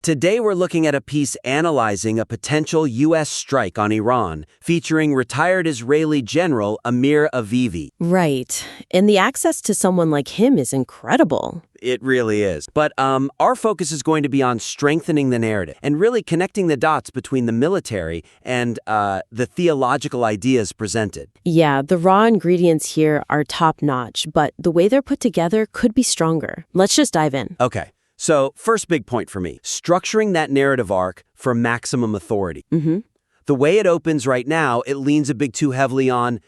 Today we're looking at a piece analyzing a potential U.S. strike on Iran, featuring retired Israeli General Amir Avivi. Right. And the access to someone like him is incredible. It really is. But our focus is going to be on strengthening the narrative and really connecting the dots between the military and the theological ideas presented. Yeah, the raw ingredients here are top-notch, but the way they're put together could be stronger. Let's just dive in. Okay. So, first big point for me, structuring that narrative arc for maximum authority. The way it opens right now, it leans a bit too heavily on,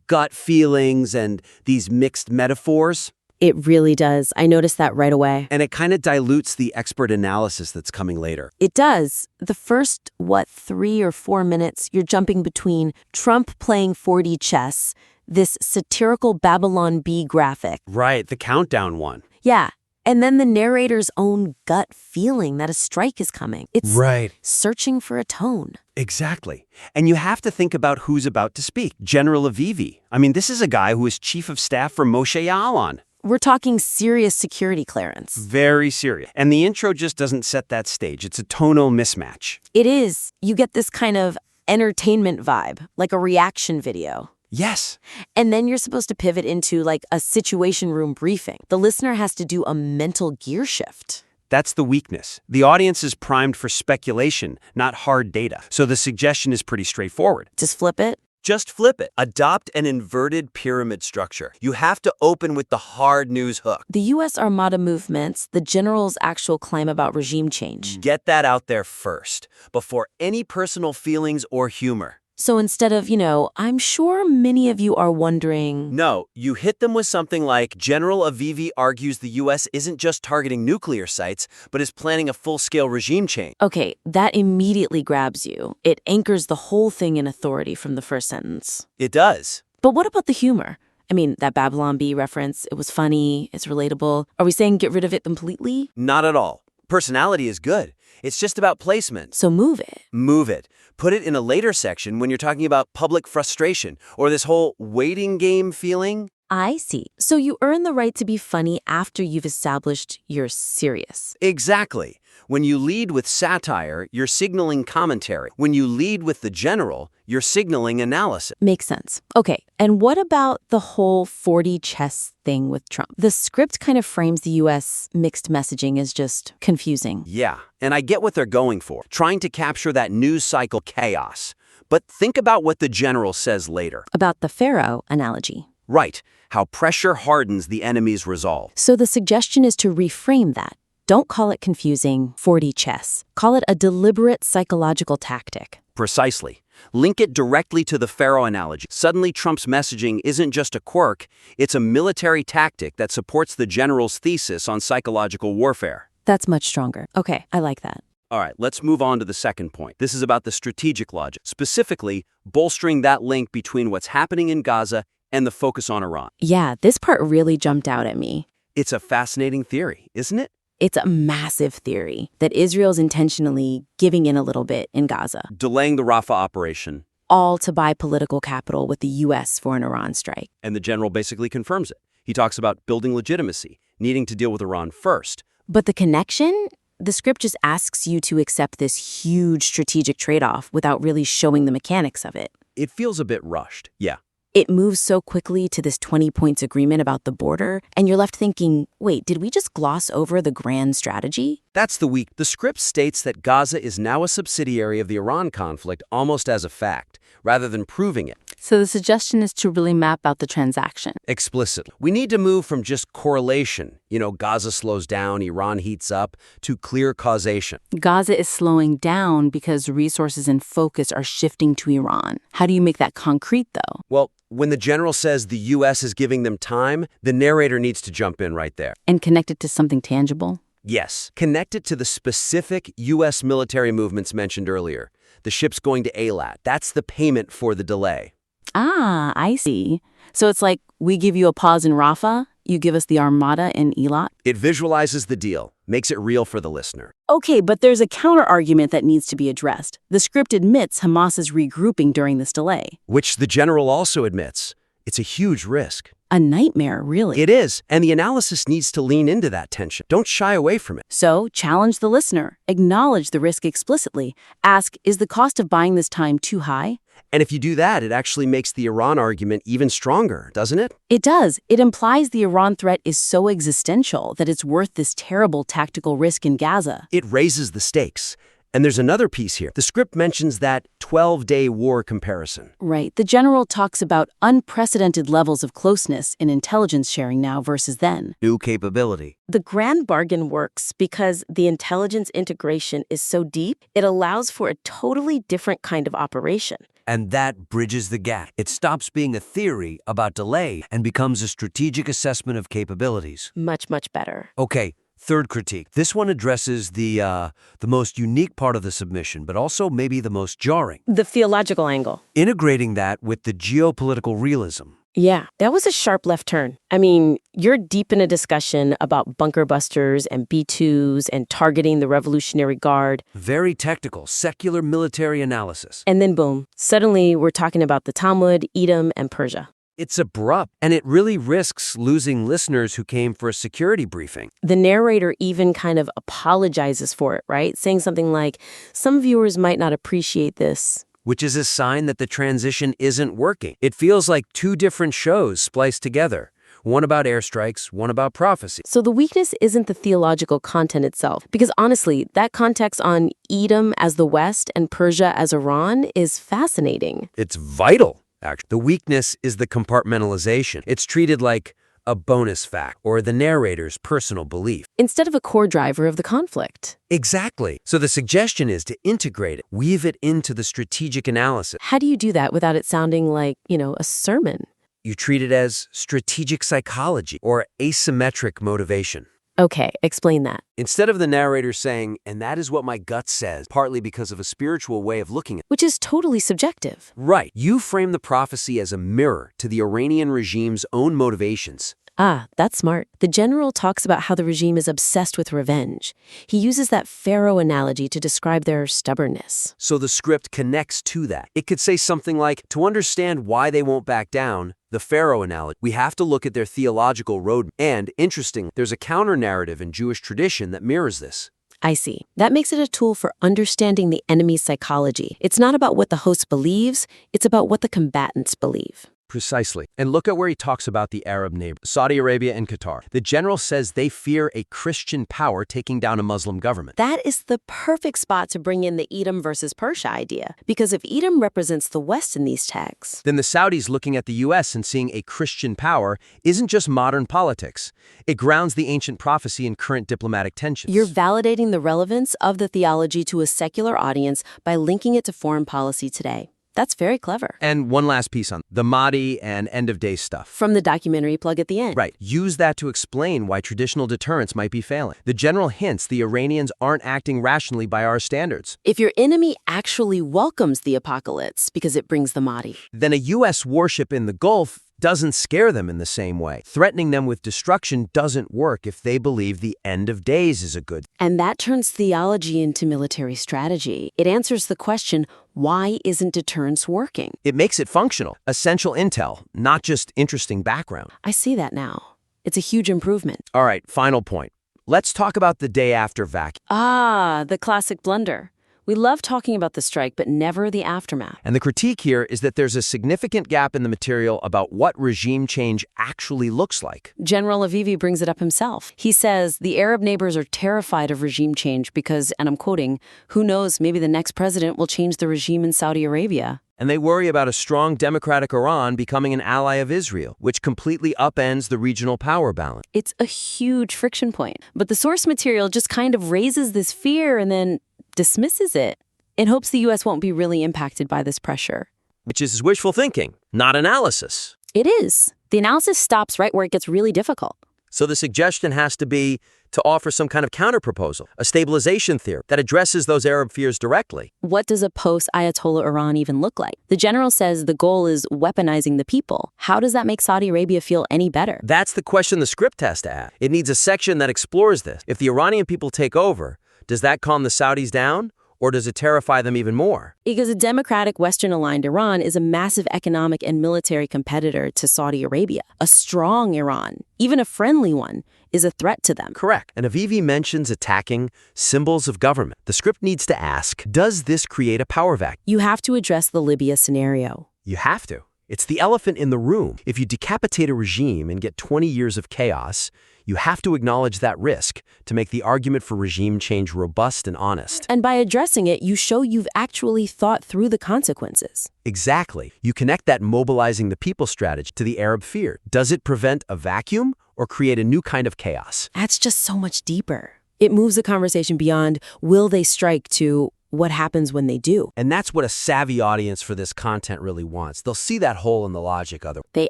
gut feelings and these mixed metaphors. It really does. I noticed that right away. And it kind of dilutes the expert analysis that's coming later. It does. The first, 3 or 4 minutes, you're jumping between Trump playing 4D chess, this satirical Babylon Bee graphic. Right, the countdown one. Yeah. And then the narrator's own gut feeling that a strike is coming. It's searching for a tone. Exactly. And you have to think about who's about to speak. General Avivi. I mean, this is a guy who is chief of staff for Moshe Ya'alon. We're talking serious security clearance. Very serious. And the intro just doesn't set that stage. It's a tonal mismatch. It is. You get this kind of entertainment vibe, like a reaction video. Yes. And then you're supposed to pivot into like a situation room briefing. The listener has to do a mental gear shift. That's the weakness. The audience is primed for speculation, not hard data. So the suggestion is pretty straightforward. Just flip it. Just flip it. Adopt an inverted pyramid structure. You have to open with the hard news hook. The U.S. Armada movements, the general's actual claim about regime change. Get that out there first, before any personal feelings or humor. So instead of, I'm sure many of you are wondering. No, you hit them with something like, General Avivi argues the U.S. isn't just targeting nuclear sites, but is planning a full-scale regime change. Okay, that immediately grabs you. It anchors the whole thing in authority from the first sentence. It does. But what about the humor? I mean, that Babylon Bee reference, it was funny, it's relatable. Are we saying get rid of it completely? Not at all. Personality is good. It's just about placement. So move it. Move it. Put it in a later section when you're talking about public frustration or this whole waiting game feeling. I see. So you earn the right to be funny after you've established you're serious. Exactly. When you lead with satire, you're signaling commentary. When you lead with the general, you're signaling analysis. Makes sense. Okay, and what about the whole 4D chess thing with Trump? The script kind of frames the U.S. mixed messaging as just confusing. Yeah, and I get what they're going for, trying to capture that news cycle chaos. But think about what the general says later. About the Pharaoh analogy. Right, how pressure hardens the enemy's resolve. So the suggestion is to reframe that. Don't call it confusing 4D chess. Call it a deliberate psychological tactic. Precisely. Link it directly to the Pharaoh analogy. Suddenly, Trump's messaging isn't just a quirk, it's a military tactic that supports the general's thesis on psychological warfare. That's much stronger. Okay, I like that. All right, let's move on to the second point. This is about the strategic logic, specifically bolstering that link between what's happening in Gaza and the focus on Iran. Yeah, this part really jumped out at me. It's a fascinating theory, isn't it? It's a massive theory that Israel's intentionally giving in a little bit in Gaza. Delaying the Rafah operation. All to buy political capital with the U.S. for an Iran strike. And the general basically confirms it. He talks about building legitimacy, needing to deal with Iran first. But the connection? The script just asks you to accept this huge strategic trade-off without really showing the mechanics of it. It feels a bit rushed, yeah. It moves so quickly to this 20-points agreement about the border, and you're left thinking, wait, did we just gloss over the grand strategy? That's the weak. The script states that Gaza is now a subsidiary of the Iran conflict almost as a fact, rather than proving it. So the suggestion is to really map out the transaction. Explicitly. We need to move from just correlation, Gaza slows down, Iran heats up, to clear causation. Gaza is slowing down because resources and focus are shifting to Iran. How do you make that concrete, though? Well, when the general says the U.S. is giving them time, the narrator needs to jump in right there. And connect it to something tangible? Yes. Connect it to the specific U.S. military movements mentioned earlier. The ship's going to Eilat. That's the payment for the delay. Ah, I see. So it's like we give you a pause in Rafah, you give us the Armada in Eilat? It visualizes the deal, makes it real for the listener. Okay, but there's a counter-argument that needs to be addressed. The script admits Hamas is regrouping during this delay. Which the general also admits. It's a huge risk. A nightmare, really. It is, and the analysis needs to lean into that tension. Don't shy away from it. So, challenge the listener. Acknowledge the risk explicitly. Ask, is the cost of buying this time too high? And if you do that, it actually makes the Iran argument even stronger, doesn't it? It does. It implies the Iran threat is so existential that it's worth this terrible tactical risk in Gaza. It raises the stakes. And there's another piece here. The script mentions that 12-day war comparison. Right. The general talks about unprecedented levels of closeness in intelligence sharing now versus then. New capability. The grand bargain works because the intelligence integration is so deep, it allows for a totally different kind of operation. And that bridges the gap. It stops being a theory about delay and becomes a strategic assessment of capabilities. Much, much better. Okay, third critique. This one addresses the most unique part of the submission, but also maybe the most jarring. The theological angle. Integrating that with the geopolitical realism. Yeah, that was a sharp left turn. I mean, you're deep in a discussion about bunker busters and B-2s and targeting the Revolutionary Guard. Very technical, secular military analysis. And then boom, suddenly we're talking about the Talmud, Edom, and Persia. It's abrupt, and it really risks losing listeners who came for a security briefing. The narrator even kind of apologizes for it, right? Saying something like, some viewers might not appreciate this. Which is a sign that the transition isn't working. It feels like two different shows spliced together. One about airstrikes, one about prophecy. So the weakness isn't the theological content itself, because honestly, that context on Edom as the West and Persia as Iran is fascinating. It's vital, actually. The weakness is the compartmentalization. It's treated like a bonus fact or the narrator's personal belief. Instead of a core driver of the conflict. Exactly. So the suggestion is to integrate it, weave it into the strategic analysis. How do you do that without it sounding like, a sermon? You treat it as strategic psychology or asymmetric motivation. Okay, explain that. Instead of the narrator saying, and that is what my gut says, partly because of a spiritual way of looking at it. Which is totally subjective. Right. You frame the prophecy as a mirror to the Iranian regime's own motivations. Ah, that's smart. The general talks about how the regime is obsessed with revenge. He uses that pharaoh analogy to describe their stubbornness. So the script connects to that. It could say something like, to understand why they won't back down, the pharaoh analogy, we have to look at their theological road. And, interestingly, there's a counter-narrative in Jewish tradition that mirrors this. I see. That makes it a tool for understanding the enemy's psychology. It's not about what the host believes, it's about what the combatants believe. Precisely. And look at where he talks about the Arab neighbors, Saudi Arabia and Qatar. The general says they fear a Christian power taking down a Muslim government. That is the perfect spot to bring in the Edom versus Persia idea. Because if Edom represents the West in these texts, then the Saudis looking at the U.S. and seeing a Christian power isn't just modern politics. It grounds the ancient prophecy in current diplomatic tensions. You're validating the relevance of the theology to a secular audience by linking it to foreign policy today. That's very clever. And one last piece on the Mahdi and end-of-day stuff. From the documentary plug at the end. Right. Use that to explain why traditional deterrents might be failing. The general hints the Iranians aren't acting rationally by our standards. If your enemy actually welcomes the apocalypse because it brings the Mahdi, then a U.S. warship in the Gulf doesn't scare them in the same way. Threatening them with destruction doesn't work if they believe the end of days is a good. And that turns theology into military strategy. It answers the question, why isn't deterrence working? It makes it functional, essential intel, not just interesting background. I see that now. It's a huge improvement. All right, final point. Let's talk about the day after vacuum. Ah, the classic blunder. We love talking about the strike, but never the aftermath. And the critique here is that there's a significant gap in the material about what regime change actually looks like. General Avivi brings it up himself. He says the Arab neighbors are terrified of regime change because, and I'm quoting, who knows, maybe the next president will change the regime in Saudi Arabia. And they worry about a strong democratic Iran becoming an ally of Israel, which completely upends the regional power balance. It's a huge friction point. But the source material just kind of raises this fear and then dismisses it in hopes the U.S. won't be really impacted by this pressure. Which is wishful thinking, not analysis. It is. The analysis stops right where it gets really difficult. So the suggestion has to be to offer some kind of counterproposal, a stabilization theory that addresses those Arab fears directly. What does a post-Ayatollah Iran even look like? The general says the goal is weaponizing the people. How does that make Saudi Arabia feel any better? That's the question the script has to ask. It needs a section that explores this. If the Iranian people take over, does that calm the Saudis down? Or does it terrify them even more? Because a democratic, Western-aligned Iran is a massive economic and military competitor to Saudi Arabia. A strong Iran, even a friendly one, is a threat to them. Correct. And if Evie mentions attacking symbols of government, the script needs to ask, does this create a power vacuum? You have to address the Libya scenario. You have to. It's the elephant in the room. If you decapitate a regime and get 20 years of chaos, you have to acknowledge that risk to make the argument for regime change robust and honest. And by addressing it, you show you've actually thought through the consequences. Exactly. You connect that mobilizing the people strategy to the Arab fear. Does it prevent a vacuum or create a new kind of chaos? That's just so much deeper. It moves the conversation beyond, will they strike, to what happens when they do. And that's what a savvy audience for this content really wants. They'll see that hole in the logic otherwise. They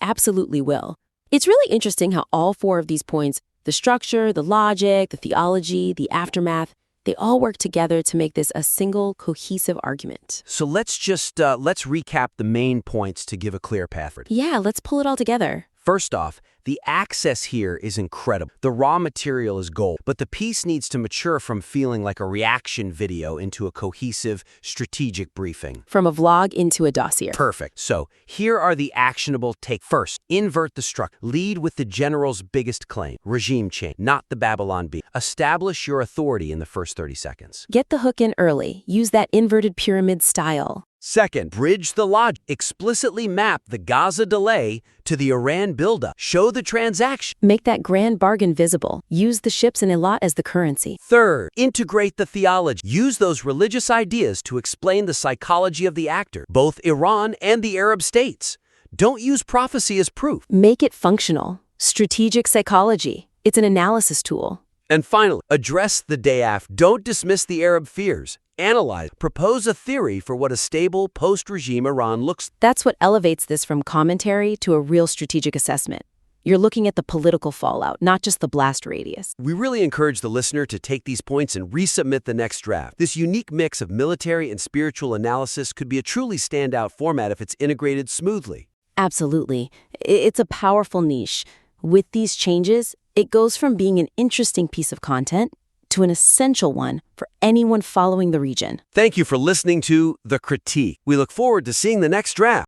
absolutely will. It's really interesting how all four of these points, the structure, the logic, the theology, the aftermath, they all work together to make this a single, cohesive argument. So let's recap the main points to give a clear path. Yeah, let's pull it all together. First off, the access here is incredible. The raw material is gold, but the piece needs to mature from feeling like a reaction video into a cohesive, strategic briefing. From a vlog into a dossier. Perfect. So here are the actionable take. First, invert the structure. Lead with the general's biggest claim, regime change, not the Babylon Bee. Establish your authority in the first 30 seconds. Get the hook in early. Use that inverted pyramid style. Second, bridge the logic. Explicitly map the Gaza delay to the Iran buildup. Show the transaction. Make that grand bargain visible. Use the ships in Eilat as the currency. Third, integrate the theology. Use those religious ideas to explain the psychology of the actor, both Iran and the Arab states. Don't use prophecy as proof. Make it functional. Strategic psychology. It's an analysis tool. And finally, address the day after. Don't dismiss the Arab fears. Analyze, propose a theory for what a stable post-regime Iran looks like. That's what elevates this from commentary to a real strategic assessment. You're looking at the political fallout, not just the blast radius. We really encourage the listener to take these points and resubmit the next draft. This unique mix of military and spiritual analysis could be a truly standout format if it's integrated smoothly. Absolutely. It's a powerful niche. With these changes, it goes from being an interesting piece of content to an essential one for anyone following the region. Thank you for listening to The Critique. We look forward to seeing the next draft.